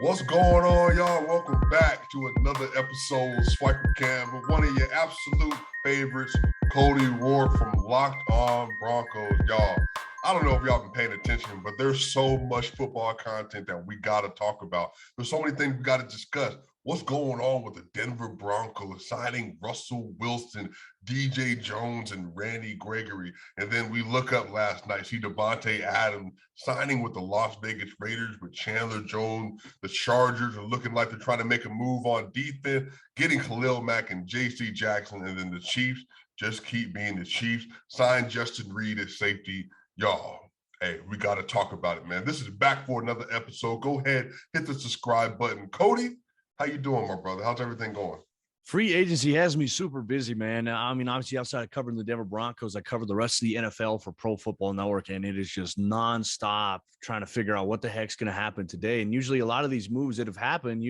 What's going on, y'all? Welcome back to another episode of SwipaCam with one of your absolute favorites, Cody Roark from LockedOn Broncos. Y'all, I don't know if y'all been paying attention, but there's so much football content that we got to talk about. There's so many things we got to discuss. What's going on with the Denver Broncos signing Russell Wilson, DJ Jones, and Randy Gregory? And then we look up last night, see Devante Adams signing with the Las Vegas Raiders with Chandler Jones. The Chargers are looking like they're trying to make a move on defense, getting Khalil Mack and J.C. Jackson. And then the Chiefs just keep being the Chiefs. Sign Justin Reed as safety. Y'all, hey, we got to talk about it, man. This is back for another episode. Go ahead, hit the subscribe button. Cody, how you doing, my brother? How's everything going? Free agency has me super busy, man. I mean, obviously, outside of covering the Denver Broncos, I cover the rest of the NFL for Pro Football Network, and it is just nonstop trying to figure out what the heck's going to happen today. And usually a lot of these moves that have happened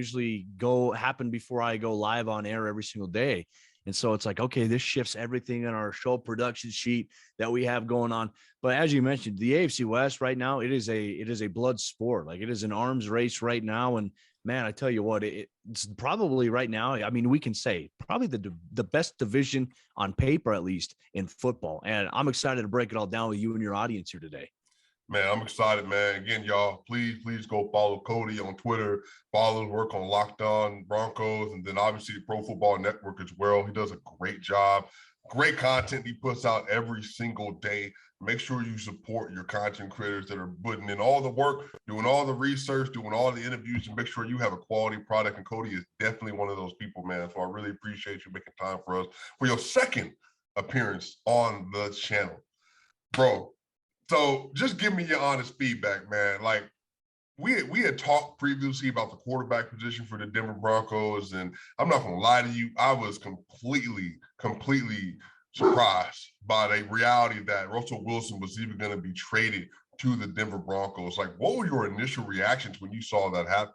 happen before I go live on air every single day. And so it's like, okay, this shifts everything in our show production sheet that we have going on. But as you mentioned, the AFC West right now, it is a blood sport. Like, it is an arms race right now. And man, I tell you what, it's probably right now, I mean, we can say probably the best division on paper, at least in football. And I'm excited to break it all down with you and your audience here today. Man, I'm excited, man. Again, y'all, please go follow Cody on Twitter, follow his work on LockedOn Broncos, and then obviously Pro Football Network as well. He does a great job. Great content he puts out every single day. Make sure you support your content creators that are putting in all the work, doing all the research, doing all the interviews, and make sure you have a quality product. And Cody is definitely one of those people, man. So I really appreciate you making time for us for your second appearance on the channel. Bro, so just give me your honest feedback, man. Like, we had talked previously about the quarterback position for the Denver Broncos, and I'm not going to lie to you, I was completely surprised by the reality that Russell Wilson was even going to be traded to the Denver Broncos. Like, what were your initial reactions when you saw that happen?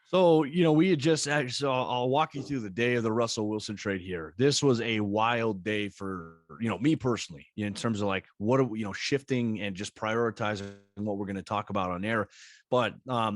So, we had just actually, so I'll walk you through the day of the Russell Wilson trade here. This was a wild day for, me personally, in terms of like what are we, shifting and just prioritizing what we're going to talk about on air. But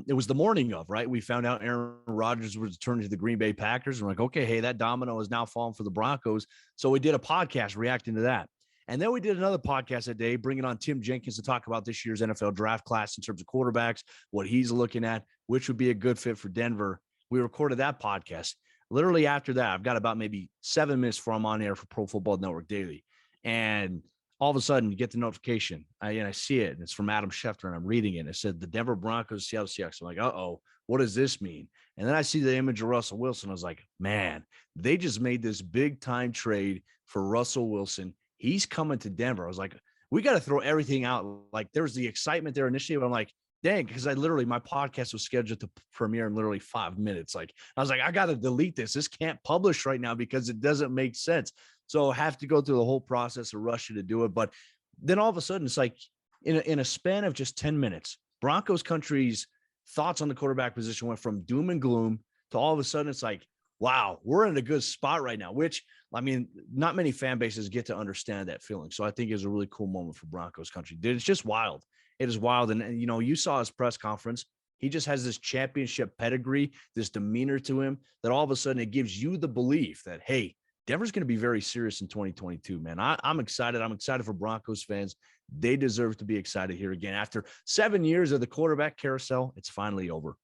it was the morning of, right? We found out Aaron Rodgers was returning to the Green Bay Packers. We're like, okay, hey, that domino is now falling for the Broncos. So we did a podcast reacting to that. And then we did another podcast that day, bringing on Tim Jenkins to talk about this year's NFL draft class in terms of quarterbacks, what he's looking at, which would be a good fit for Denver. We recorded that podcast. Literally after that, I've got about maybe 7 minutes before I'm on air for Pro Football Network Daily. And all of a sudden, you get the notification. I see it. And it's from Adam Schefter, and I'm reading it. And it said, the Denver Broncos, Seattle Seahawks. I'm like, uh-oh, what does this mean? And then I see the image of Russell Wilson. I was like, man, they just made this big-time trade for Russell Wilson. He's coming to Denver. I was like, we got to throw everything out. Like, there was the excitement there initially, but I'm like, dang, because my podcast was scheduled to premiere in literally 5 minutes. Like, I was like, I got to delete this. This can't publish right now because it doesn't make sense. So I have to go through the whole process of rushing to do it. But then all of a sudden, it's like in a span of just 10 minutes, Broncos country's thoughts on the quarterback position went from doom and gloom to all of a sudden, it's like, wow, we're in a good spot right now, which, I mean, not many fan bases get to understand that feeling. So I think it's a really cool moment for Broncos country. It's just wild. It is wild. And you saw his press conference. He just has this championship pedigree, this demeanor to him that all of a sudden it gives you the belief that, hey, Denver's going to be very serious in 2022, man. I'm excited. I'm excited for Broncos fans. They deserve to be excited here again. After 7 years of the quarterback carousel, it's finally over.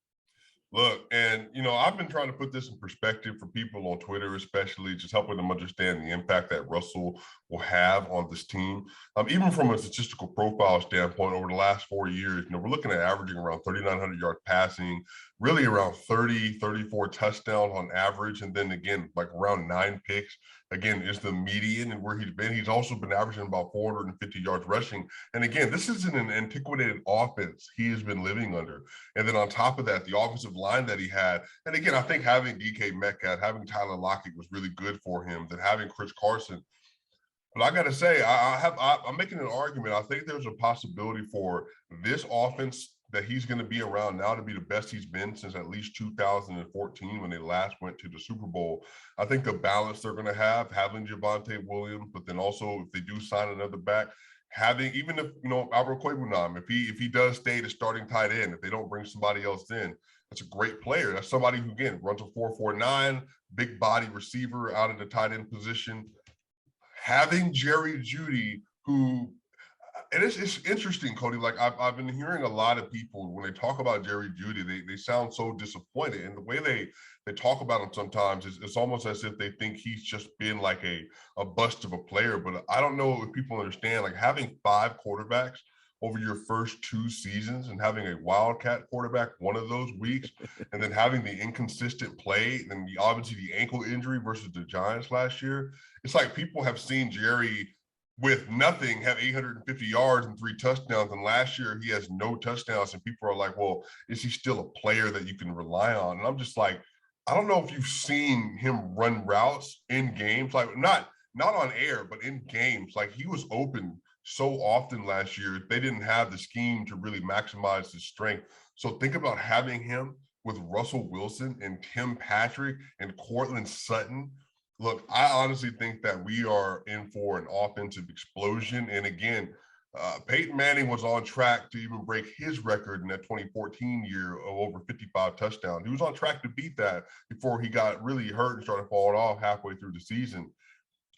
Look, and, I've been trying to put this in perspective for people on Twitter, especially just helping them understand the impact that Russell will have on this team. Even from a statistical profile standpoint, over the last 4 years, we're looking at averaging around 3,900 yards passing, really around 34 touchdowns on average. And then again, like around 9 picks, again, is the median and where he's been. He's also been averaging about 450 yards rushing. And again, this isn't an antiquated offense he has been living under. And then on top of that, the offensive line that he had. And again, I think having DK Metcalf, having Tyler Lockett was really good for him than having Chris Carson. But I got to say, I'm making an argument. I think there's a possibility for this offense that he's going to be around now to be the best he's been since at least 2014 when they last went to the Super Bowl. I think the balance they're going to have, having Devante Williams, but then also if they do sign another back, having, even if, Albert Quaybunam, if he does stay the starting tight end, if they don't bring somebody else in, that's a great player. That's somebody who, again, runs a 4.49, big body receiver out of the tight end position. Having Jerry Jeudy, who, and it's interesting, Cody. Like I've been hearing a lot of people when they talk about Jerry Jeudy, they sound so disappointed, and the way they talk about him sometimes it's almost as if they think he's just been like a bust of a player. But I don't know if people understand, like having 5 quarterbacks over your first 2 seasons and having a wildcat quarterback one of those weeks, and then having the inconsistent play, and obviously the ankle injury versus the Giants last year. It's like people have seen Jerry with nothing have 850 yards and 3 touchdowns, and last year he has no touchdowns, and people are like, well, is he still a player that you can rely on? And I'm just like, I don't know if you've seen him run routes in games, like not on air, but in games. Like he was open so often last year. They didn't have the scheme to really maximize his strength. So think about having him with Russell Wilson and Tim Patrick and Cortland Sutton. Look, I honestly think that we are in for an offensive explosion. And again, Peyton Manning was on track to even break his record in that 2014 year of over 55 touchdowns. He was on track to beat that before he got really hurt and started falling off halfway through the season.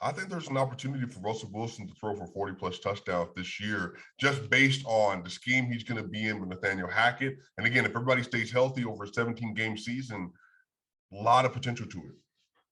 I think there's an opportunity for Russell Wilson to throw for 40-plus touchdowns this year, just based on the scheme he's going to be in with Nathaniel Hackett. And again, if everybody stays healthy over a 17-game season, a lot of potential to it.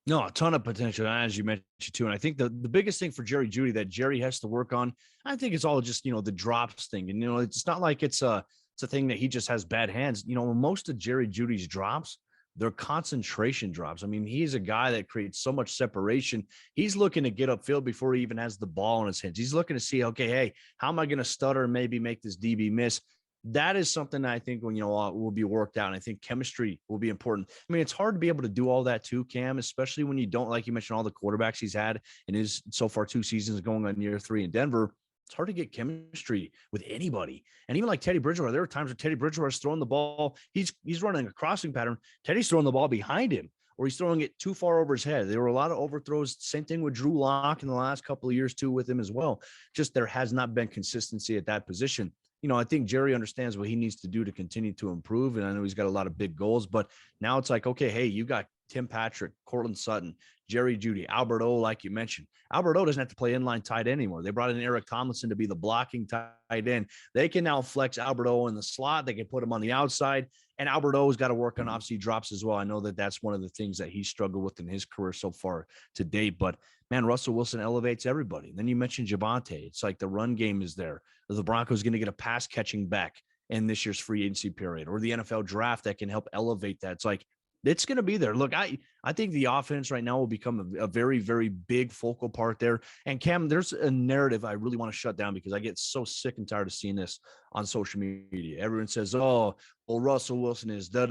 No, a ton of potential, as you mentioned too. And I think the biggest thing for Jerry Jeudy that Jerry has to work on, I think it's all just, the drops thing. And, it's not like it's a thing that he just has bad hands. Most of Jerry Jeudy's drops, they're concentration drops. I mean, he's a guy that creates so much separation. He's looking to get upfield before he even has the ball in his hands. He's looking to see, okay, hey, how am I going to stutter and maybe make this DB miss? That is something that I think will be worked out. And I think chemistry will be important. I mean, it's hard to be able to do all that too, Cam, especially when you don't, like you mentioned, all the quarterbacks he's had in his so far 2 seasons going on year 3 in Denver. It's hard to get chemistry with anybody. And even like Teddy Bridgewater, there were times where Teddy Bridgewater's throwing the ball. He's running a crossing pattern. Teddy's throwing the ball behind him, or he's throwing it too far over his head. There were a lot of overthrows. Same thing with Drew Lock in the last couple of years too with him as well. Just there has not been consistency at that position. I think Jerry understands what he needs to do to continue to improve. And I know he's got a lot of big goals, but now it's like, okay, hey, you got Tim Patrick, Cortland Sutton, Jerry Jeudy, Albert O, like you mentioned. Albert O doesn't have to play inline tight end anymore. They brought in Eric Tomlinson to be the blocking tight end. They can now flex Albert O in the slot. They can put him on the outside. And Albert O's got to work on obviously drops as well. I know that that's one of the things that he struggled with in his career so far to date. But, man, Russell Wilson elevates everybody. And then you mentioned Devante. It's like the run game is there. The Broncos going to get a pass catching back in this year's free agency period, or the NFL draft that can help elevate that. It's like, it's going to be there. Look, I think the offense right now will become a very, very big focal part there. And Cam, there's a narrative I really want to shut down because I get so sick and tired of seeing this on social media. Everyone says, oh, well, Russell Wilson is the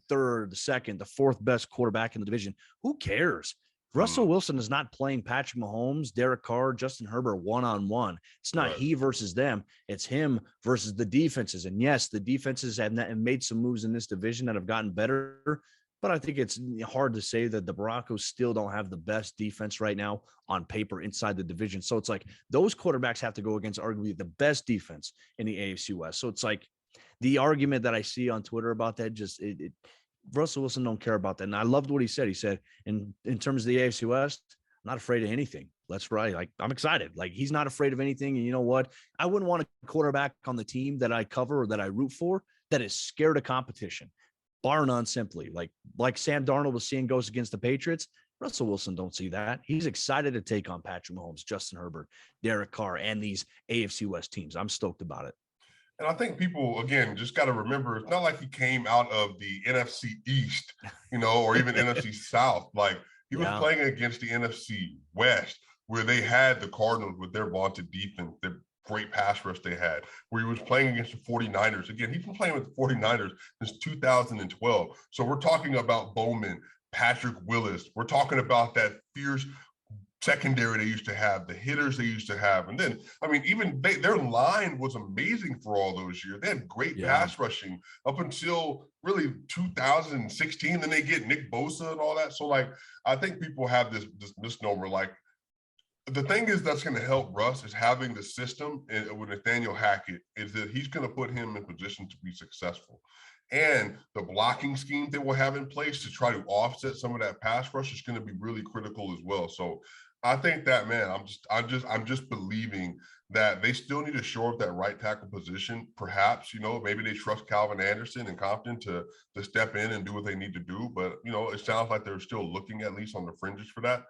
third, the second, the fourth best quarterback in the division. Who cares? Russell Wilson is not playing Patrick Mahomes, Derek Carr, Justin Herbert one-on-one. It's not he versus them. It's him versus the defenses. And yes, the defenses have made some moves in this division that have gotten better, but I think it's hard to say that the Broncos still don't have the best defense right now on paper inside the division. So it's like those quarterbacks have to go against arguably the best defense in the AFC West. So it's like the argument that I see on Twitter about that, Russell Wilson don't care about that. And I loved what he said. He said, in terms of the AFC West, I'm not afraid of anything. That's right. Like, I'm excited. Like, he's not afraid of anything. And you know what? I wouldn't want a quarterback on the team that I cover or that I root for that is scared of competition, bar none, simply. Like Sam Darnold was seeing goes against the Patriots. Russell Wilson don't see that. He's excited to take on Patrick Mahomes, Justin Herbert, Derek Carr, and these AFC West teams. I'm stoked about it. And I think people, again, just got to remember, it's not like he came out of the NFC East, or even NFC South. Like, he was playing against the NFC West, where they had the Cardinals with their vaunted defense, their great pass rush they had, where he was playing against the 49ers. Again, he's been playing with the 49ers since 2012. So we're talking about Bowman, Patrick Willis. We're talking about that fierce secondary they used to have, the hitters they used to have. And then, I mean, even their line was amazing for all those years. They had great pass rushing up until really 2016. Then they get Nick Bosa and all that. So, like, I think people have this misnomer. Like, the thing is that's going to help Russ is having the system with Nathaniel Hackett is that he's going to put him in position to be successful. and the blocking scheme they will have in place to try to offset some of that pass rush is going to be really critical as well. So I think that, man, I'm just believing that they still need to shore up that right tackle position. Perhaps, maybe they trust Calvin Anderson and Compton to step in and do what they need to do. But, it sounds like they're still looking at least on the fringes for that.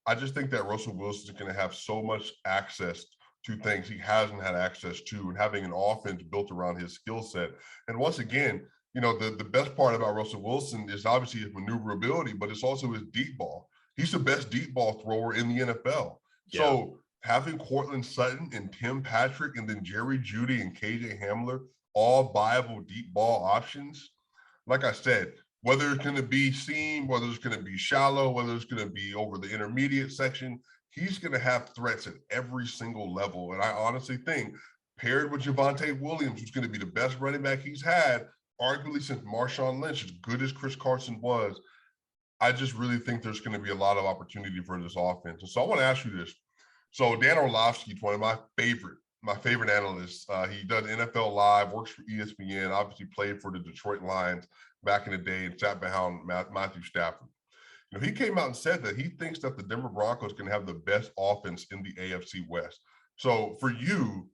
I just think that Russell Wilson is going to have so much access to things he hasn't had access to, and having an offense built around his skill set. And once again, the best part about Russell Wilson is obviously his maneuverability, but it's also his deep ball. He's the best deep ball thrower in the NFL. Yeah. So having Courtland Sutton and Tim Patrick and then Jerry Jeudy and KJ Hamler, all viable deep ball options, like I said, whether it's going to be seam, whether it's going to be shallow, whether it's going to be over the intermediate section, he's going to have threats at every single level. And I honestly think, paired with Javonte Williams, who's going to be the best running back he's had, arguably since Marshawn Lynch, as good as Chris Carson was, I just really think there's going to be a lot of opportunity for this offense. And so I want to ask you this. So Dan Orlovsky, one of my favorite analysts, he does NFL Live, works for ESPN, obviously played for the Detroit Lions back in the day and sat behind Matthew Stafford. He came out and said that he thinks that the Denver Broncos can have the best offense in the AFC West. So for you,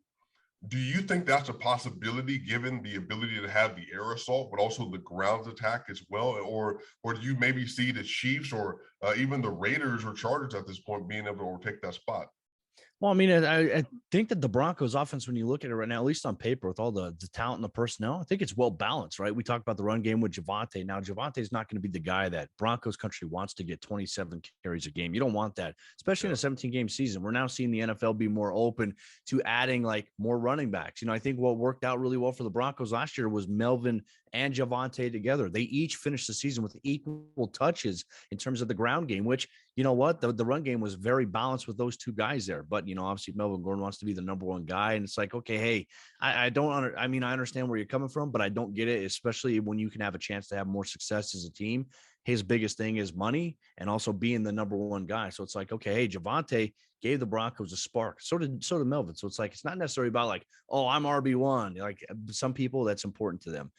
do you think that's a possibility given the ability to have the air assault, but also the ground attack as well? Or do you maybe see the Chiefs or even the Raiders or Chargers at this point being able to overtake that spot? Well, I mean, I think that the Broncos offense, when you look at it right now, at least on paper, with all the talent and the personnel, I think it's well balanced, right? We talked about the run game with Devante. Now, Javante is not going to be the guy that Broncos country wants to get 27 carries a game. You don't want that, especially in a 17-game season. We're now seeing the NFL be more open to adding like more running backs. I think what worked out really well for the Broncos last year was Melvin and Javante together. They each finished the season with equal touches in terms of the ground game, which, you know what, the run game was very balanced with those two guys there. But, obviously Melvin Gordon wants to be the number one guy. And it's like, okay, hey, I understand where you're coming from, but I don't get it, especially when you can have a chance to have more success as a team. His biggest thing is money and also being the number one guy. So it's like, okay, hey, Javante gave the Broncos a spark. So did Melvin. So it's like, it's not necessarily about like, oh, I'm RB1. Like some people, that's important to them.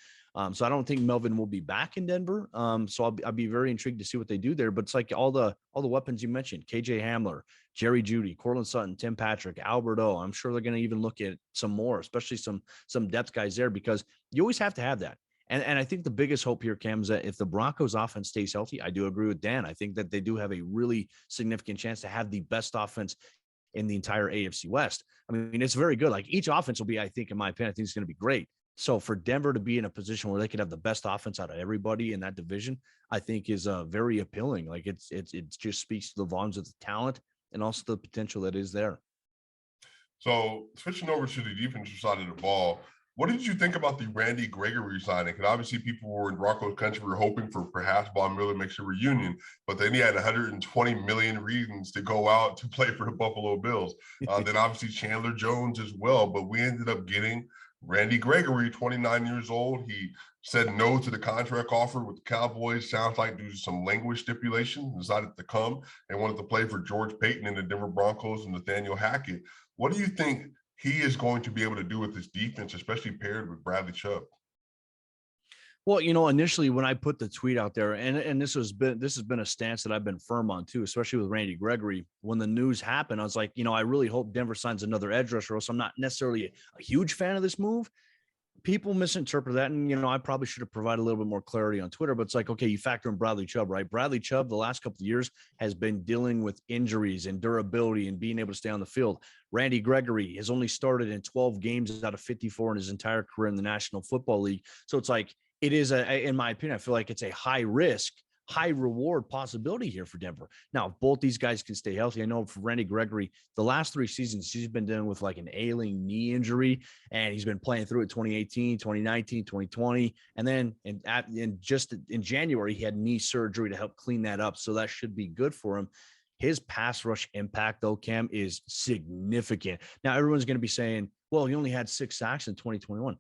So I don't think Melvin will be back in Denver. So I'll be very intrigued to see what they do there. But it's like all the weapons you mentioned: KJ Hamler, Jerry Jeudy, Courtland Sutton, Tim Patrick, Albert O. I'm sure they're going to even look at some more, especially some depth guys there, because you always have to have that. And I think the biggest hope here, Cam, is that if the Broncos offense stays healthy, I do agree with Dan. I think that they do have a really significant chance to have the best offense in the entire AFC West. I mean, it's very good. Like each offense will be, I think, in my opinion, I think it's going to be great. So for Denver to be in a position where they could have the best offense out of everybody in that division, I think is very appealing. Like it just speaks to the volumes of the talent and also the potential that is there. So switching over to the defensive side of the ball, what did you think about the Randy Gregory signing? Because obviously people were in Broncos country were hoping for perhaps Von Miller makes a reunion, but then he had 120 million reasons to go out to play for the Buffalo Bills. Then obviously Chandler Jones as well, but we ended up getting Randy Gregory, 29 years old. He said no to the contract offer with the Cowboys, sounds like due to some language stipulation, decided to come and wanted to play for George Paton and the Denver Broncos and Nathaniel Hackett. What do you think he is going to be able to do with this defense, especially paired with Bradley Chubb? Well, initially when I put the tweet out there, and this has been a stance that I've been firm on too, especially with Randy Gregory. When the news happened, I was like, I really hope Denver signs another edge rusher. So I'm not necessarily a huge fan of this move. People misinterpret that, and I probably should have provided a little bit more clarity on Twitter. But it's like, okay, you factor in Bradley Chubb, right? Bradley Chubb, the last couple of years, has been dealing with injuries and durability and being able to stay on the field. Randy Gregory has only started in 12 games out of 54 in his entire career in the National Football League. So it's like, it is in my opinion, I feel like it's a high risk, high reward possibility here for Denver. Now, if both these guys can stay healthy, I know for Randy Gregory, the last 3 seasons, he's been dealing with like an ailing knee injury, and he's been playing through it 2018, 2019, 2020. And then just in January, he had knee surgery to help clean that up. So that should be good for him. His pass rush impact, though, Cam, is significant. Now, everyone's going to be saying, well, he only had 6 sacks in 2021.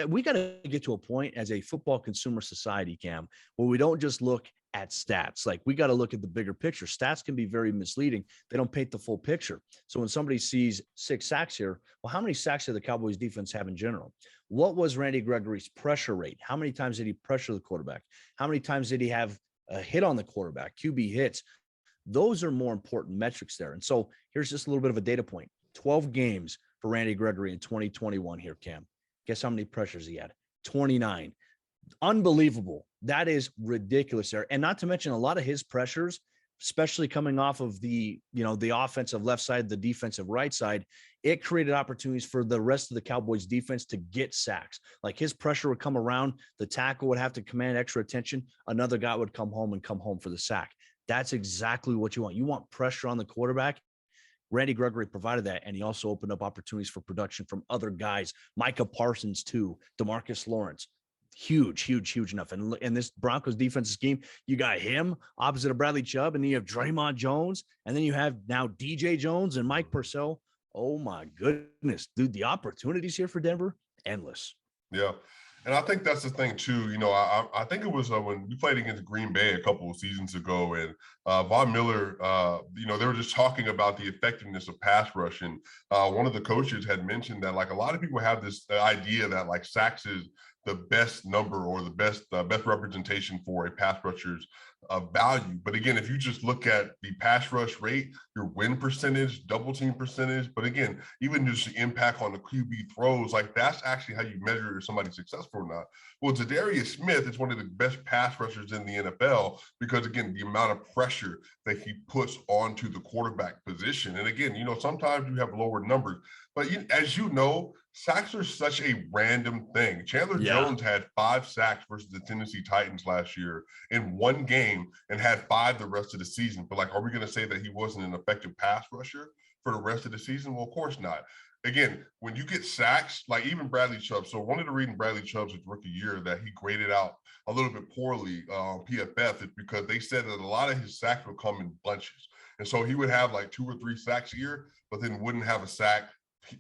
We got to get to a point as a football consumer society, Cam, where we don't just look at stats. Like, we got to look at the bigger picture. Stats can be very misleading. They don't paint the full picture. So when somebody sees 6 sacks here, well, how many sacks did the Cowboys defense have in general? What was Randy Gregory's pressure rate? How many times did he pressure the quarterback? How many times did he have a hit on the quarterback, QB hits? Those are more important metrics there. And so here's just a little bit of a data point. 12 games for Randy Gregory in 2021 here, Cam. Guess how many pressures he had? 29. Unbelievable. That is ridiculous there. And not to mention a lot of his pressures, especially coming off of the offensive left side, the defensive right side, it created opportunities for the rest of the Cowboys defense to get sacks. Like, his pressure would come around, the tackle would have to command extra attention. Another guy would come home for the sack. That's exactly what you want. You want pressure on the quarterback. Randy Gregory provided that, and he also opened up opportunities for production from other guys. Micah Parsons too, DeMarcus Lawrence. Huge enough. And this Broncos defensive scheme, you got him opposite of Bradley Chubb, and then you have Draymond Jones, and then you have now DJ Jones and Mike Purcell. Oh my goodness, dude, the opportunities here for Denver, endless. Yeah. And I think that's the thing too. I think it was when we played against Green Bay a couple of seasons ago, and Von Miller, they were just talking about the effectiveness of pass rush. And one of the coaches had mentioned that, like, a lot of people have this idea that, like, sacks is the best number or the best representation for a pass rusher's value. But again, if you just look at the pass rush rate, your win percentage, double team percentage, but again, even just the impact on the QB throws, like, that's actually how you measure if somebody's successful or not. Well, Darius Smith is one of the best pass rushers in the NFL because, again, the amount of pressure that he puts onto the quarterback position. And again, sometimes you have lower numbers, but as you know, sacks are such a random thing. Chandler Jones had 5 sacks versus the Tennessee Titans last year in one game and had 5 the rest of the season. But, like, are we going to say that he wasn't an effective pass rusher for the rest of the season? Well, of course not. Again, when you get sacks, like even Bradley Chubb. So one of the reasons Bradley Chubb's rookie year that he graded out a little bit poorly on PFF is because they said that a lot of his sacks would come in bunches. And so he would have like 2 or 3 sacks a year, but then wouldn't have a sack,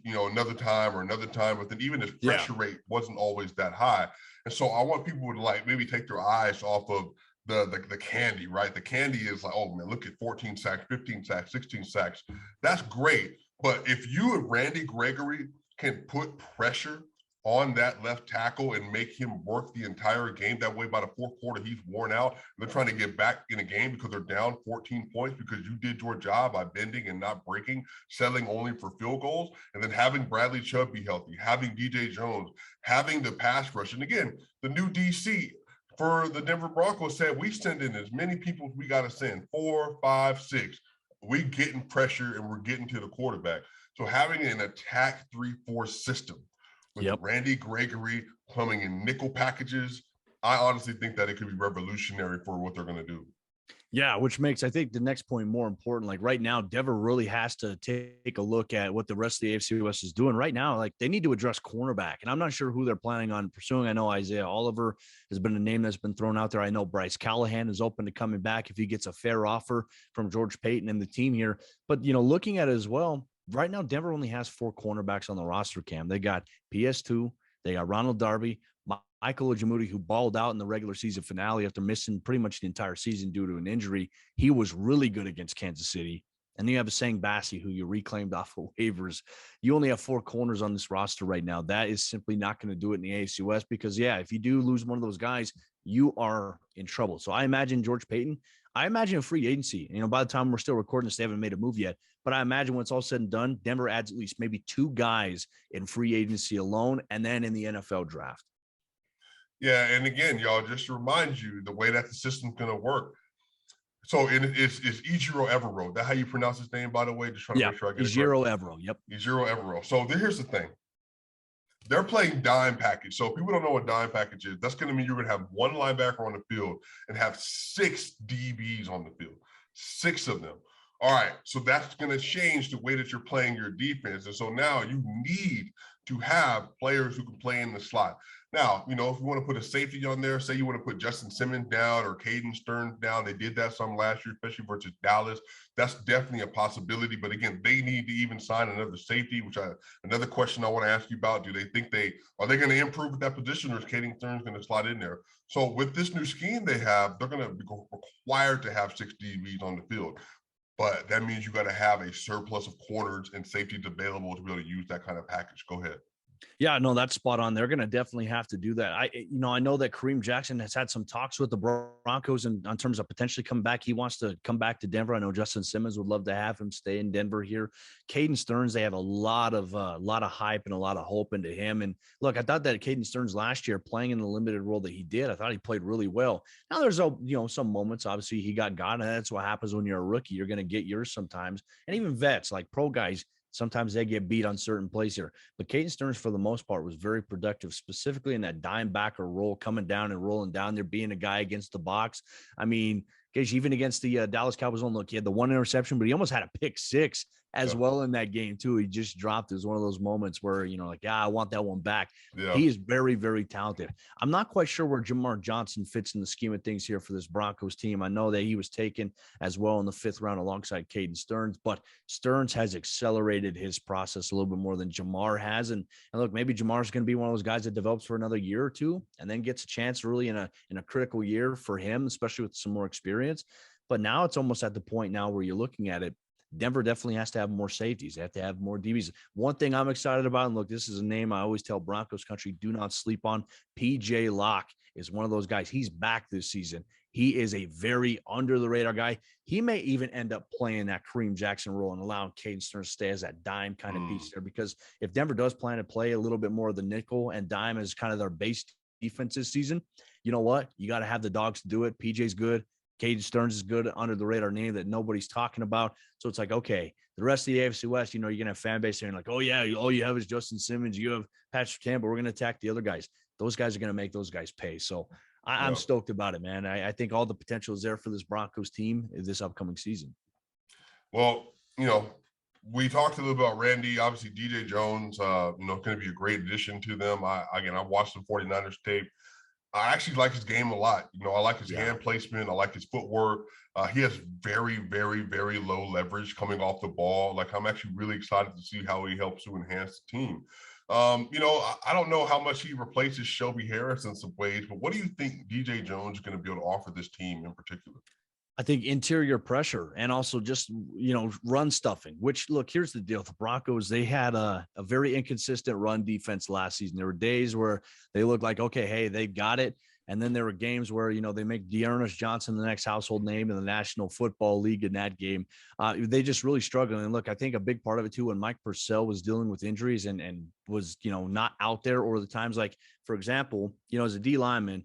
another time, but then even his pressure rate wasn't always that high. And so I want people to, like, maybe take their eyes off of the candy, right? The candy is like, oh man, look at 14 sacks, 15 sacks, 16 sacks. That's great. But if you and Randy Gregory can put pressure on that left tackle and make him work the entire game, that way by the fourth quarter, he's worn out. They're trying to get back in a game because they're down 14 points because you did your job by bending and not breaking, settling only for field goals, and then having Bradley Chubb be healthy, having DJ Jones, having the pass rush. And again, the new DC for the Denver Broncos said, we send in as many people as we got to send, 4, 5, 6. We getting pressure and we're getting to the quarterback. So having an attack 3-4 system with Randy Gregory coming in nickel packages, I honestly think that it could be revolutionary for what they're going to do. Yeah, which makes, I think, the next point more important. Like, right now, Denver really has to take a look at what the rest of the AFC West is doing right now. Like, they need to address cornerback, and I'm not sure who they're planning on pursuing. I know Isaiah Oliver has been a name that's been thrown out there. I know Bryce Callahan is open to coming back if he gets a fair offer from George Payton and the team here. But, looking at it as well, right now, Denver only has 4 cornerbacks on the roster, Cam. They got PS2, they got Ronald Darby, Michael Ojemudia, who balled out in the regular season finale after missing pretty much the entire season due to an injury. He was really good against Kansas City. And then you have Asang Bassi, who you reclaimed off of waivers. You only have 4 corners on this roster right now. That is simply not going to do it in the AFC West because, if you do lose one of those guys, you are in trouble. So I imagine George Payton, I imagine a free agency. By the time we're still recording this, they haven't made a move yet. But I imagine when it's all said and done, Denver adds at least maybe 2 guys in free agency alone and then in the NFL draft. Yeah, and again, y'all, just to remind you the way that the system's going to work. So it's Ejiro Evero. That's how you pronounce his name, by the way? Just trying to make sure I get it right. Ejiro Evero, yep. Ejiro Evero. So here's the thing. They're playing dime package. So if people don't know what dime package is, that's going to mean you're going to have 1 linebacker on the field and have 6 DBs on the field, 6 of them. All right, so that's going to change the way that you're playing your defense. And so now you need to have players who can play in the slot. Now, if you want to put a safety on there, say you want to put Justin Simmons down or Caden Stearns down. They did that some last year, especially versus Dallas. That's definitely a possibility. But again, they need to even sign another safety, another question I want to ask you about. Do they think are they going to improve with that position, or is Caden Stearns going to slot in there? So with this new scheme they have, they're going to be required to have 6 DBs on the field. But that means you got to have a surplus of corners and safeties available to be able to use that kind of package. Go ahead. Yeah, no, that's spot on. They're going to definitely have to do that. I know that Kareem Jackson has had some talks with the Broncos in terms of potentially coming back. He wants to come back to Denver. I know Justin Simmons would love to have him stay in Denver here. Caden Stearns, they have a lot of hype and a lot of hope into him. And look, I thought that Caden Stearns last year playing in the limited role that he did, I thought he played really well. Now there's some moments, obviously he got and that's what happens when you're a rookie. You're going to get yours sometimes. And even vets like pro guys, sometimes they get beat on certain plays here. But Caden Stearns, for the most part, was very productive, specifically in that dime backer role, coming down and rolling down there, being a guy against the box. I mean, even against the Dallas Cowboys, look, he had the one interception, but he almost had a pick six as well in that game too. He just dropped. It was one of those moments where, I want that one back. Yeah. He is very, very talented. I'm not quite sure where Jamar Johnson fits in the scheme of things here for this Broncos team. I know that he was taken as well in the 5th round alongside Caden Stearns, but Stearns has accelerated his process a little bit more than Jamar has. And look, maybe Jamar's going to be one of those guys that develops for another year or two and then gets a chance really in a critical year for him, especially with some more experience. But now it's almost at the point now where you're looking at it. Denver definitely has to have more safeties. They have to have more DBs. One thing I'm excited about, and look, this is a name I always tell Broncos country, do not sleep on. PJ Locke is one of those guys. He's back this season. He is a very under-the-radar guy. He may even end up playing that Kareem Jackson role and allowing Caden Stearns to stay as that dime kind of piece there. Because if Denver does plan to play a little bit more of the nickel and dime as kind of their base defense this season, you know what? You got to have the dogs to do it. PJ's good. Caden Stearns is good, under the radar name that nobody's talking about. So it's like, okay, the rest of the AFC West, you're going to have fan base saying like, oh yeah, all you have is Justin Simmons. You have Patrick Campbell. We're going to attack the other guys. Those guys are going to make those guys pay. So I'm stoked about it, man. I think all the potential is there for this Broncos team this upcoming season. Well, we talked a little about Randy. Obviously, DJ Jones, going to be a great addition to them. I watched the 49ers tape. I actually like his game a lot. I like his hand placement. I like his footwork. He has very, very, very low leverage coming off the ball. Like, I'm actually really excited to see how he helps to enhance the team. I don't know how much he replaces Shelby Harris in some ways, but what do you think DJ Jones is going to be able to offer this team in particular? I think interior pressure and also just, run stuffing, which, look, here's the deal. The Broncos, they had a very inconsistent run defense last season. There were days where they looked like, okay, hey, they've got it. And then there were games where, they make Darius Johnson the next household name in the National Football League in that game. They just really struggled. And look, I think a big part of it too, when Mike Purcell was dealing with injuries and was, not out there, or the times like, for example, as a D lineman,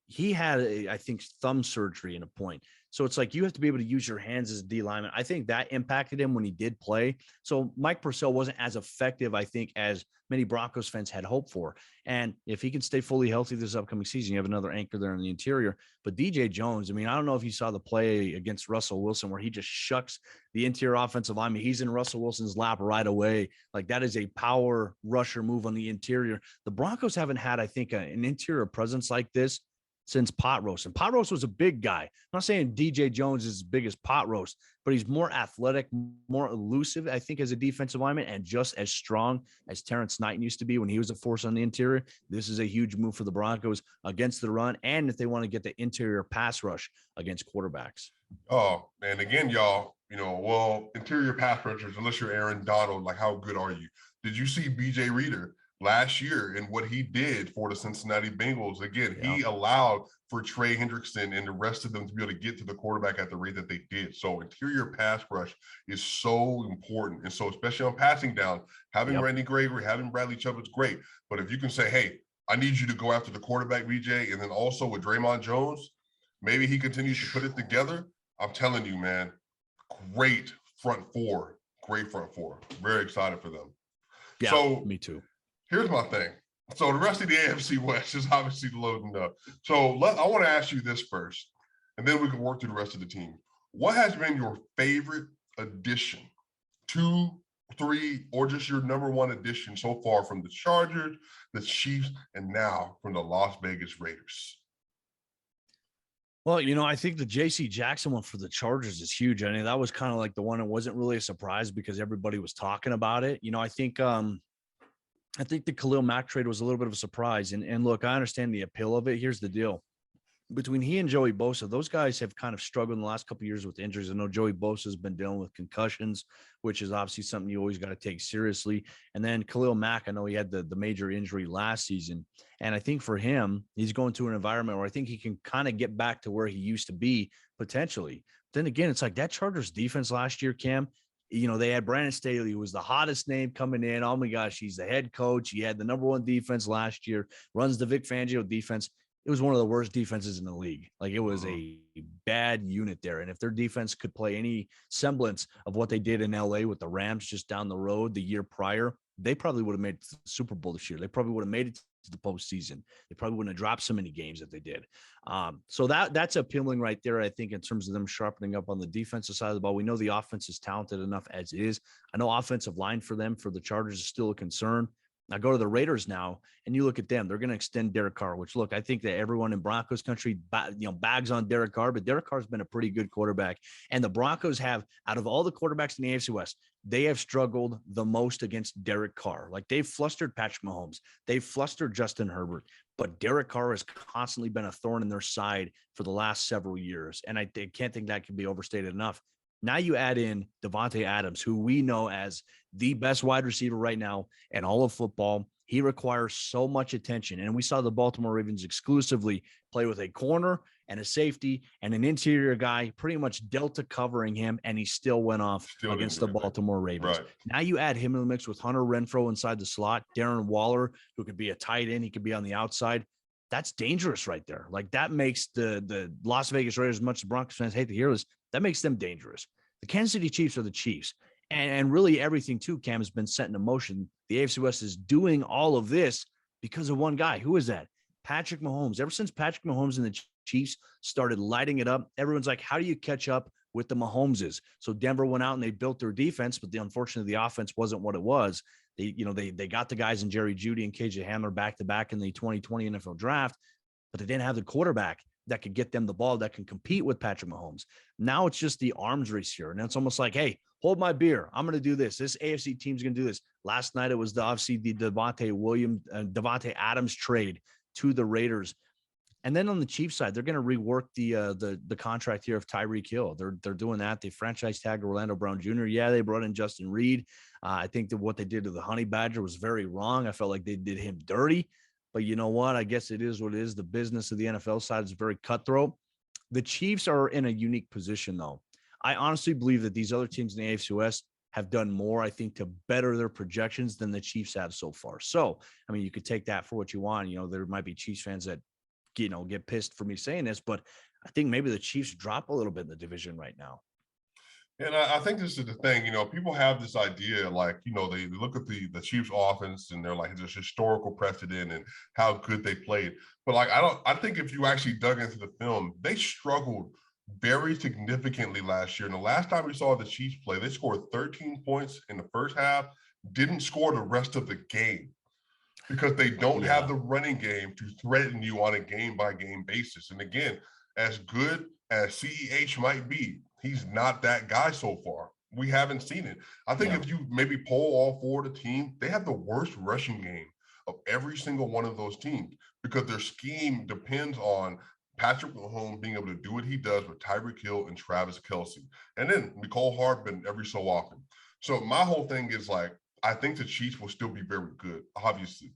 he had, I think, thumb surgery in a point. So it's like you have to be able to use your hands as a D lineman. I think that impacted him when he did play. So Mike Purcell wasn't as effective, I think, as many Broncos fans had hoped for. And if he can stay fully healthy this upcoming season, you have another anchor there in the interior. But DJ Jones, I don't know if you saw the play against Russell Wilson where he just shucks the interior offensive lineman. He's in Russell Wilson's lap right away. Like, that is a power rusher move on the interior. The Broncos haven't had, I think, an interior presence like this since Pot Roast. And Pot Roast was a big guy. I'm not saying DJ Jones is as big as Pot Roast, but he's more athletic, more elusive, I think, as a defensive lineman, and just as strong as Terrence Knighton used to be when he was a force on the interior. This is a huge move for the Broncos against the run, and if they want to get the interior pass rush against quarterbacks. Oh, and again, y'all, interior pass rushers, unless you're Aaron Donald, like, how good are you? Did you see BJ Reader last year and what he did for the Cincinnati Bengals? Again, he allowed for Trey Hendrickson and the rest of them to be able to get to the quarterback at the rate that they did. So interior pass rush is so important. And so especially on passing down, having Randy Gregory, having Bradley Chubb, it's great. But if you can say, hey, I need you to go after the quarterback, BJ, and then also with Draymond Jones, maybe he continues to put it together. I'm telling you, man, great front four. Very excited for them. Yeah, so, me too. Here's my thing. So the rest of the AFC West is obviously loading up. So I want to ask you this first, and then we can work through the rest of the team. What has been your favorite addition, 2, 3, or just your number one addition so far from the Chargers, the Chiefs, and now from the Las Vegas Raiders? Well, I think the JC Jackson one for the Chargers is huge. I mean, that was kind of like the one that wasn't really a surprise because everybody was talking about it. I think the Khalil Mack trade was a little bit of a surprise. And look, I understand the appeal of it. Here's the deal. Between he and Joey Bosa, those guys have kind of struggled in the last couple of years with injuries. I know Joey Bosa has been dealing with concussions, which is obviously something you always got to take seriously. And then Khalil Mack, I know he had the major injury last season. And I think for him, he's going to an environment where I think he can kind of get back to where he used to be potentially. Then again, it's like that Chargers defense last year, Cam. They had Brandon Staley, who was the hottest name coming in. Oh my gosh, he's the head coach. He had the number one defense last year, runs the Vic Fangio defense. It was one of the worst defenses in the league. Like, it was a bad unit there. And if their defense could play any semblance of what they did in LA with the Rams just down the road the year prior, they probably would have made it to the Super Bowl this year. They probably would have made it to the postseason. They probably wouldn't have dropped so many games if they did. So that's appealing right there, I think, in terms of them sharpening up on the defensive side of the ball. We know the offense is talented enough as it is. I know offensive line for them, for the Chargers, is still a concern. Now go to the Raiders now, and you look at them. They're going to extend Derek Carr, which, look, I think that everyone in Broncos country, bags on Derek Carr, but Derek Carr has been a pretty good quarterback. And the Broncos have, out of all the quarterbacks in the AFC West, they have struggled the most against Derek Carr. Like, they've flustered Patrick Mahomes. They've flustered Justin Herbert. But Derek Carr has constantly been a thorn in their side for the last several years. And I can't think that can be overstated enough. Now you add in Devante Adams, who we know as the best wide receiver right now in all of football. He requires so much attention. And we saw the Baltimore Ravens exclusively play with a corner and a safety and an interior guy, pretty much delta covering him, and he still went off against the Baltimore Ravens. Right. Now you add him in the mix with Hunter Renfrow inside the slot, Darren Waller, who could be a tight end. He could be on the outside. That's dangerous right there. Like, that makes the Las Vegas Raiders, as much as Broncos fans hate to hear this, that makes them dangerous. The Kansas City Chiefs are the Chiefs. And really everything, too, Cam, has been set into motion. The AFC West is doing all of this because of one guy. Who is that? Patrick Mahomes. Ever since Patrick Mahomes and the Chiefs started lighting it up, everyone's like, how do you catch up with the Mahomeses? So Denver went out and they built their defense, but unfortunately the offense wasn't what it was. They got the guys in Jerry Jeudy and KJ Hamler back-to-back in the 2020 NFL draft, but they didn't have the quarterback that could get them the ball that can compete with Patrick Mahomes. Now it's just the arms race here. And it's almost like, hey, hold my beer. I'm going to do this. This AFC team's going to do this. Last night, it was obviously the Devante Adams trade to the Raiders. And then on the Chiefs side, they're going to rework the contract here of Tyreek Hill. They're doing that. They franchise tagged Orlando Brown Jr. Yeah, they brought in Justin Reed. I think that what they did to the Honey Badger was very wrong. I felt like they did him dirty. But you know what? I guess it is what it is. The business of the NFL side is very cutthroat. The Chiefs are in a unique position, though. I honestly believe that these other teams in the AFC West have done more, I think, to better their projections than the Chiefs have so far. So, I mean, you could take that for what you want. There might be Chiefs fans that, get pissed for me saying this, but I think maybe the Chiefs drop a little bit in the division right now. And I think this is the thing, people have this idea, like, they look at the Chiefs offense and they're like, there's historical precedent and how good they played. But I think if you actually dug into the film, they struggled very significantly last year. And the last time we saw the Chiefs play, they scored 13 points in the first half, didn't score the rest of the game because they don't have the running game to threaten you on a game-by-game basis. And again, as good as CEH might be, he's not that guy so far. We haven't seen it. I think if you maybe poll all four of the team, they have the worst rushing game of every single one of those teams because their scheme depends on Patrick Mahomes being able to do what he does with Tyreek Hill and Travis Kelce. And then Mecole Hardman every so often. So my whole thing is like, I think the Chiefs will still be very good, obviously.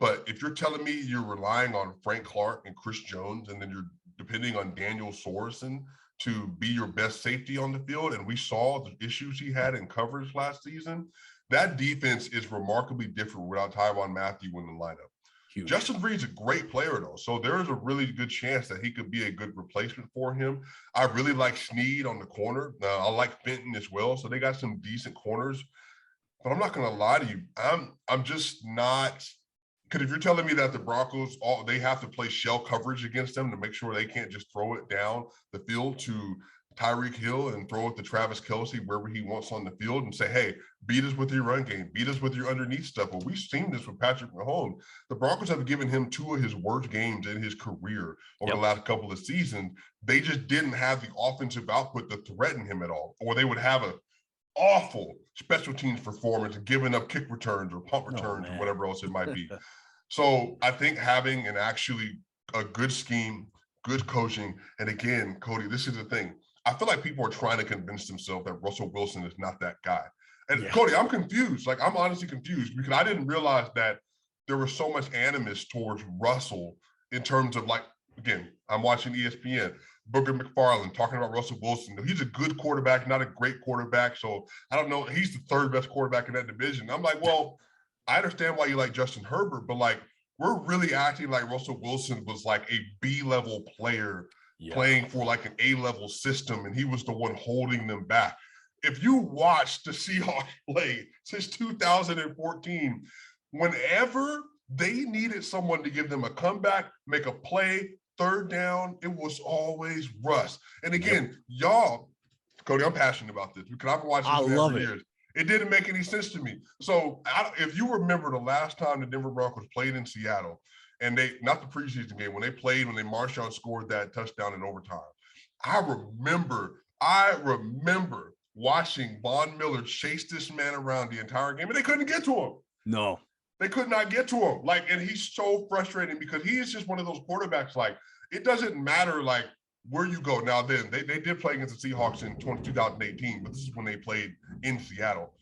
But if you're telling me you're relying on Frank Clark and Chris Jones, and then you're depending on Daniel Sorensen to be your best safety on the field, and we saw the issues he had in coverage last season, that defense is remarkably different without Tyrann Mathieu in the lineup. Huge. Justin Reed's a great player, though, so there is a really good chance that he could be a good replacement for him. I really like Snead on the corner. I like Fenton as well, so they got some decent corners. But I'm not going to lie to you. I'm just not – because if you're telling me that the Broncos, they have to play shell coverage against them to make sure they can't just throw it down the field to Tyreek Hill and throw it to Travis Kelce wherever he wants on the field and say, hey, beat us with your run game, beat us with your underneath stuff. Well, we've seen this with Patrick Mahomes. The Broncos have given him 2 of his worst games in his career over the last couple of seasons. They just didn't have the offensive output to threaten him at all, or they would have a awful special teams performance and giving up kick returns or punt returns or whatever else it might be. So I think having a good scheme, good coaching, and again, Cody, this is the thing. I feel like people are trying to convince themselves that Russell Wilson is not that guy. And Cody, I'm confused. Like, I'm honestly confused because I didn't realize that there was so much animus towards Russell in terms of, like, again, I'm watching ESPN, Booker McFarland talking about Russell Wilson. He's a good quarterback, not a great quarterback. So I don't know. He's the 3rd best quarterback in that division. I'm like, well, I understand why you like Justin Herbert, but like, we're really acting like Russell Wilson was like a B-level player playing for like an A-level system, and he was the one holding them back. If you watch the Seahawks play since 2014, whenever they needed someone to give them a comeback, make a play, 3rd down, it was always Russ. And again, y'all, Cody, I'm passionate about this because I've watched this for years. It didn't make any sense to me. So if you remember the last time the Denver Broncos played in Seattle, and not the preseason game, when Marshawn scored that touchdown in overtime, I remember watching Von Miller chase this man around the entire game, and they couldn't get to him. No. They could not get to him. Like, and he's so frustrating because he is just one of those quarterbacks, like, it doesn't matter, like, where you go. Now, then, they did play against the Seahawks in 2018, but this is when they played in Seattle.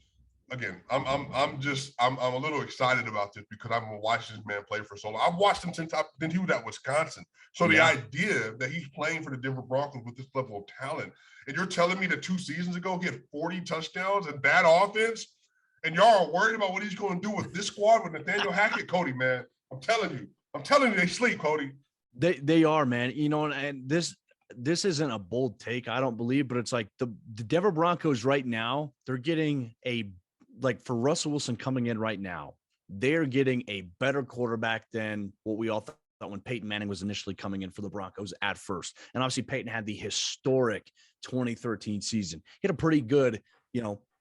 Again, I'm a little excited about this because I've been watching this man play for so long. I've watched him since he was at Wisconsin. So the idea that he's playing for the Denver Broncos with this level of talent, and you're telling me that 2 seasons ago he had 40 touchdowns and that offense, and y'all are worried about what he's going to do with this squad with Nathaniel Hackett, Cody, man. I'm telling you, they sleep, Cody. They are, man. You know, and this isn't a bold take, I don't believe, but it's like the Denver Broncos right now, they're getting for Russell Wilson coming in right now, they're getting a better quarterback than what we all thought when Peyton Manning was initially coming in for the Broncos at first. And obviously Peyton had the historic 2013 season. He had a pretty good,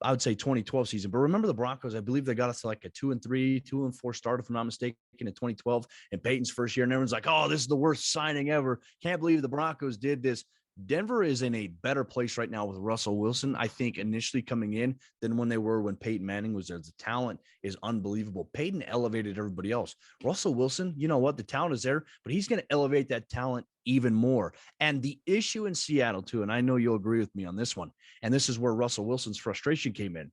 I would say 2012 season. But remember the Broncos, I believe they got us to like a 2-3, 2-4 start, if I'm not mistaken, in 2012 in Peyton's first year. And everyone's like, oh, this is the worst signing ever. Can't believe the Broncos did this. Denver is in a better place right now with Russell Wilson, I think, initially coming in than when they were when Peyton Manning was there. The talent is unbelievable. Peyton elevated everybody else. Russell Wilson, you know what? The talent is there, but he's going to elevate that talent even more. And the issue in Seattle, too, and I know you'll agree with me on this one, and this is where Russell Wilson's frustration came in.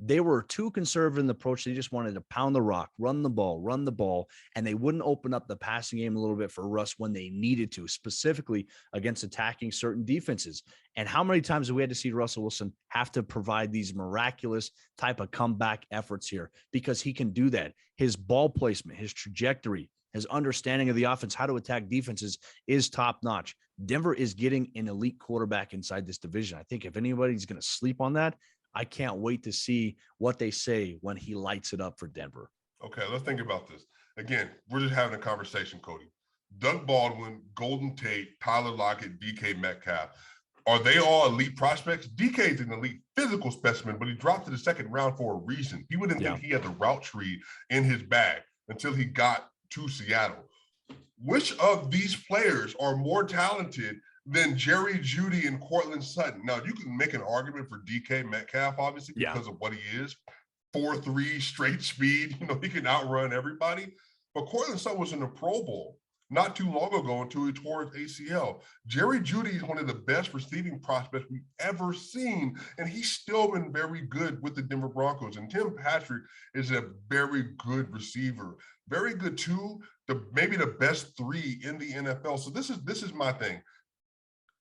They were too conservative in the approach. They just wanted to pound the rock, run the ball, and they wouldn't open up the passing game a little bit for Russ when they needed to, specifically against attacking certain defenses. And how many times have we had to see Russell Wilson have to provide these miraculous type of comeback efforts here? Because he can do that. His ball placement, his trajectory, his understanding of the offense, how to attack defenses is top notch. Denver is getting an elite quarterback inside this division. I think if anybody's going to sleep on that, I can't wait to see what they say when he lights it up for Denver. Okay, let's think about this. Again, we're just having a conversation, Cody. Doug Baldwin, Golden Tate, Tyler Lockett, DK Metcalf. Are they all elite prospects? DK is an elite physical specimen, but he dropped to the 2nd round for a reason. He wouldn't think he had the route tree in his bag until he got to Seattle. Which of these players are more talented than Jerry Jeudy and Cortland Sutton? Now, you can make an argument for DK Metcalf, obviously, because of what he is. 4.3 straight speed. He can outrun everybody. But Cortland Sutton was in the Pro Bowl not too long ago until he tore his ACL. Jerry Jeudy is one of the best receiving prospects we've ever seen, and he's still been very good with the Denver Broncos. And Tim Patrick is a very good receiver. Very good, too. Maybe the best 3 in the NFL. So this is my thing.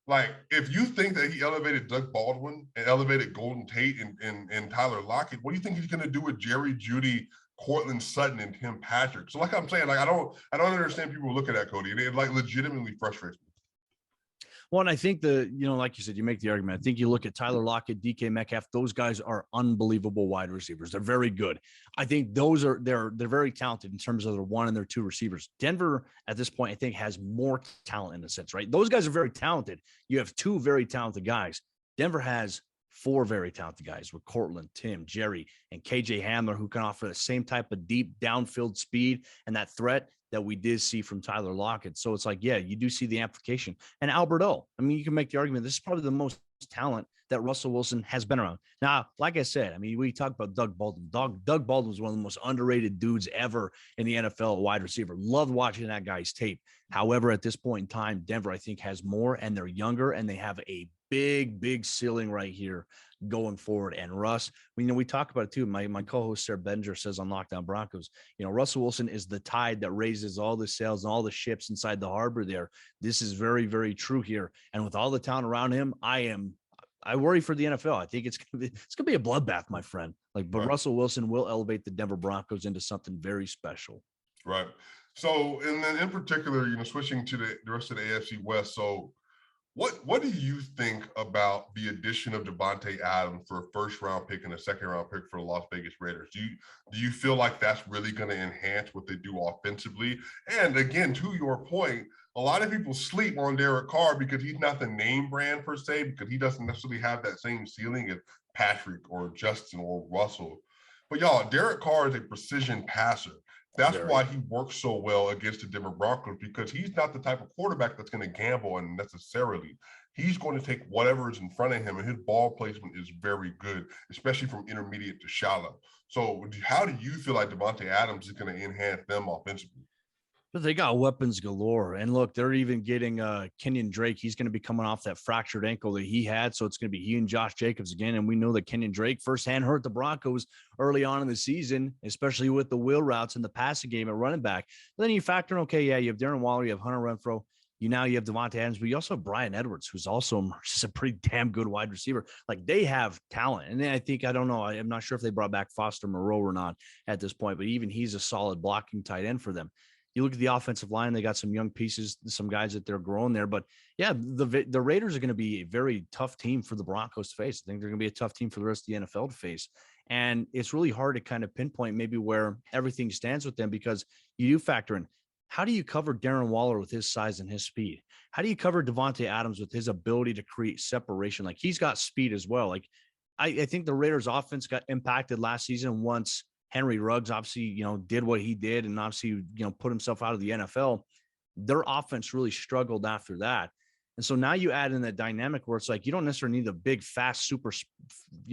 Like, if you think that he elevated Doug Baldwin and elevated Golden Tate and Tyler Lockett, what do you think he's going to do with Jerry Jeudy, Cortland Sutton, and Tim Patrick? So, like I'm saying, like I don't understand people looking at Cody, and it like legitimately frustrates me. Well, and I think like you said, you make the argument. I think you look at Tyler Lockett, DK Metcalf; those guys are unbelievable wide receivers. They're very good. I think they're very talented in terms of their one and their two receivers. Denver at this point, I think, has more talent in a sense, right? Those guys are very talented. You have two very talented guys. Denver has four very talented guys with Cortland, Tim, Jerry, and KJ Hamler, who can offer the same type of deep downfield speed and that threat that we did see from Tyler Lockett. So it's like, yeah, you do see the amplification. And Albert O, I mean, you can make the argument this is probably the most talent that Russell Wilson has been around. Now, like I said, I mean, we talk about Doug Baldwin. Doug Baldwin was one of the most underrated dudes ever in the NFL, wide receiver. Loved watching that guy's tape. However, at this point in time, Denver, I think, has more, and they're younger, and they have a big ceiling right here going forward. And Russ, we talk about it too. My co-host Sarah Benger says on Lockdown Broncos, Russell Wilson is the tide that raises all the sails and all the ships inside the harbor there. This is very, very true here. And with all the talent around him, I worry for the NFL. I think it's gonna be a bloodbath, my friend. But right. Russell Wilson will elevate the Denver Broncos into something very special. Right. So, and then in particular, switching to the rest of the AFC West. So, what do you think about the addition of Devante Adams for a first-round pick and a second-round pick for the Las Vegas Raiders? Do you feel like that's really going to enhance what they do offensively? And again, to your point, a lot of people sleep on Derek Carr because he's not the name brand per se, because he doesn't necessarily have that same ceiling as Patrick or Justin or Russell. But y'all, Derek Carr is a precision passer. That's why he works so well against the Denver Broncos, because he's not the type of quarterback that's going to gamble unnecessarily. He's going to take whatever is in front of him, and his ball placement is very good, especially from intermediate to shallow. So how do you feel like Devante Adams is going to enhance them offensively? But they got weapons galore. And look, they're even getting Kenyon Drake. He's going to be coming off that fractured ankle that he had. So it's going to be he and Josh Jacobs again. And we know that Kenyon Drake firsthand hurt the Broncos early on in the season, especially with the wheel routes in the passing game at running back. But then you factor in, okay, yeah, you have Darren Waller, you have Hunter Renfrow. You have Devante Adams, but you also have Brian Edwards, who's also just a pretty damn good wide receiver. Like, they have talent. And then I don't know, I'm not sure if they brought back Foster Moreau or not at this point, but even he's a solid blocking tight end for them. You look at the offensive line, they got some young pieces, some guys that they're growing there. But yeah, the Raiders are going to be a very tough team for the Broncos to face. I think they're going to be a tough team for the rest of the NFL to face. And it's really hard to kind of pinpoint maybe where everything stands with them, because you do factor in, how do you cover Darren Waller with his size and his speed? How do you cover Devante Adams with his ability to create separation? Like, he's got speed as well. Like, I think the Raiders offense got impacted last season once Henry Ruggs obviously, did what he did and obviously, put himself out of the NFL. Their offense really struggled after that. And so now you add in that dynamic where it's like, you don't necessarily need a big, fast, super,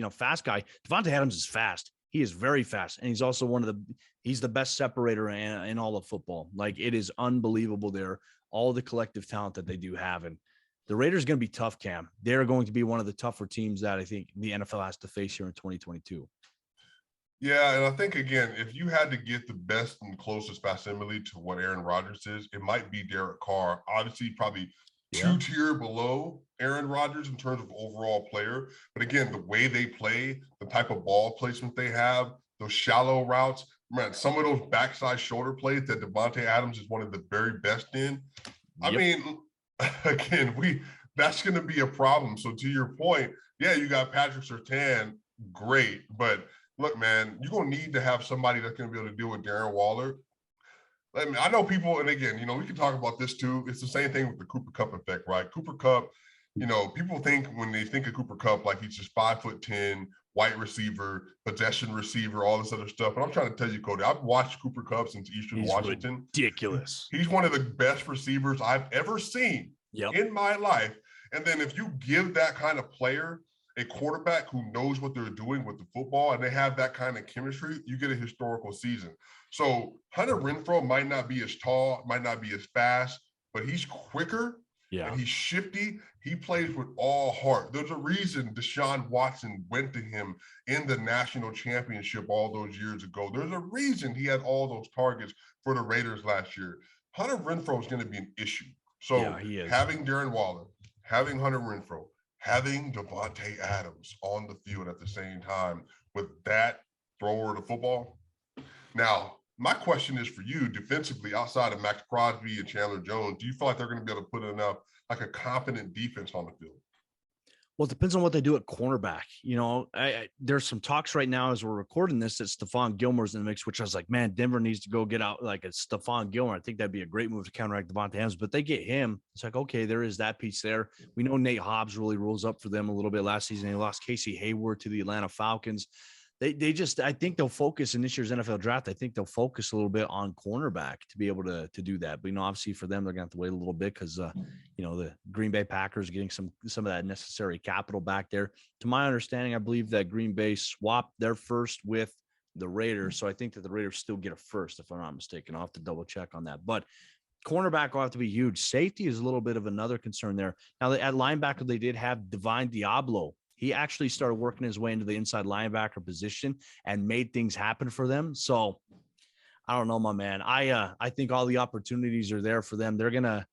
fast guy. Devante Adams is fast. He is very fast. And he's also he's the best separator in all of football. Like, it is unbelievable there, all the collective talent that they do have. And the Raiders are going to be tough, Cam. They're going to be one of the tougher teams that I think the NFL has to face here in 2022. Yeah, and I think, again, if you had to get the best and closest facsimile to what Aaron Rodgers is, it might be Derek Carr. Obviously, probably two-tier below Aaron Rodgers in terms of overall player. But again, the way they play, the type of ball placement they have, those shallow routes, man, some of those backside shoulder plays that Devante Adams is one of the very best in. I mean, again, that's going to be a problem. So to your point, yeah, you got Patrick Surtain, great, but look, man, you're going to need to have somebody that's going to be able to deal with Darren Waller. I know people, and again, we can talk about this too. It's the same thing with the Cooper Kupp effect, right? Cooper Kupp, people think when they think of Cooper Kupp, like he's just 5'10", white receiver, possession receiver, all this other stuff. But I'm trying to tell you, Cody, I've watched Cooper Kupp since Eastern Washington. Ridiculous. He's one of the best receivers I've ever seen in my life. And then if you give that kind of player a quarterback who knows what they're doing with the football and they have that kind of chemistry, you get a historical season. So Hunter Renfrow might not be as tall, might not be as fast, but he's quicker and he's shifty. He plays with all heart. There's a reason Deshaun Watson went to him in the national championship all those years ago. There's a reason he had all those targets for the Raiders last year. Hunter Renfrow is going to be an issue. So having Darren Waller, having Hunter Renfrow, having Devante Adams on the field at the same time with that thrower of the football. Now, My question is for you defensively, outside of Max Crosby and Chandler Jones, do you feel like they're going to be able to put enough, like a competent defense on the field? Well, it depends on what they do at cornerback. There's some talks right now as we're recording this that Stephon Gilmore's in the mix, which I was like, man, Denver needs to go get out like a Stephon Gilmore. I think that'd be a great move to counteract Devante Adams, but they get him. It's like, okay, there is that piece there. We know Nate Hobbs really rolls up for them a little bit last season. They lost Casey Hayward to the Atlanta Falcons. I think they'll focus in this year's NFL draft. I think they'll focus a little bit on cornerback to be able to do that. But, obviously for them, they're going to have to wait a little bit because, the Green Bay Packers getting some of that necessary capital back there. To my understanding, I believe that Green Bay swapped their first with the Raiders. So I think that the Raiders still get a first, if I'm not mistaken. I'll have to double check on that. But cornerback will have to be huge. Safety is a little bit of another concern there. Now, at linebacker, they did have Divine Diablo. He actually started working his way into the inside linebacker position and made things happen for them. So I don't know, my man. I think all the opportunities are there for them. They're gonna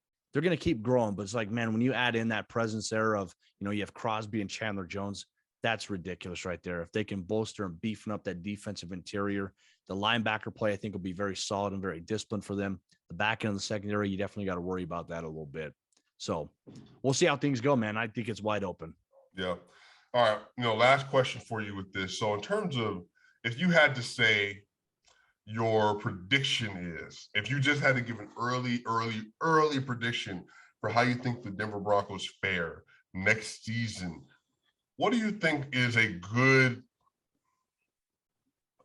keep growing, but it's like, man, when you add in that presence there of, you have Crosby and Chandler Jones, that's ridiculous right there. If they can bolster and beefing up that defensive interior, the linebacker play, I think, will be very solid and very disciplined for them. The back end of the secondary, you definitely got to worry about that a little bit. So we'll see how things go, man. I think it's wide open. Yeah. All right. Last question for you with this. So in terms of, if you had to say your prediction is, if you just had to give an early prediction for how you think the Denver Broncos fare next season, what do you think is a good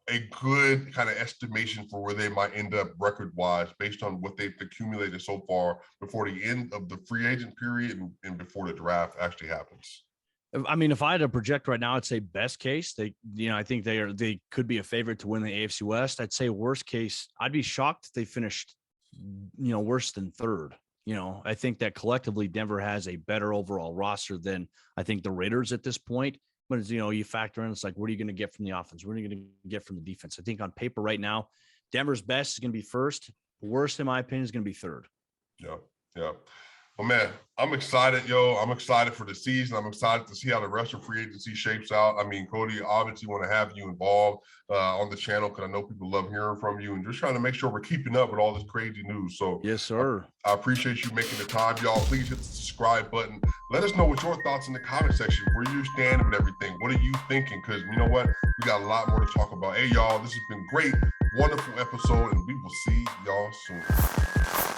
kind of estimation for where they might end up record-wise based on what they've accumulated so far before the end of the free agent period and before the draft actually happens? I mean, if I had to project right now, I'd say best case, I think they could be a favorite to win the AFC West. I'd say worst case, I'd be shocked if they finished, worse than third. I think that collectively Denver has a better overall roster than I think the Raiders at this point. But you factor in, it's like, what are you going to get from the offense? What are you going to get from the defense? I think on paper right now, Denver's best is going to be first. Worst, in my opinion, is going to be third. Yeah. Yeah. Well, man, I'm excited, yo. I'm excited for the season. I'm excited to see how the rest of free agency shapes out. I mean, Cody, obviously want to have you involved on the channel because I know people love hearing from you and just trying to make sure we're keeping up with all this crazy news. So yes, sir. I appreciate you making the time, y'all. Please hit the subscribe button. Let us know what your thoughts in the comment section, where you stand with everything. What are you thinking? Because you know what? We got a lot more to talk about. Hey, y'all, this has been great. Wonderful episode, and we will see y'all soon.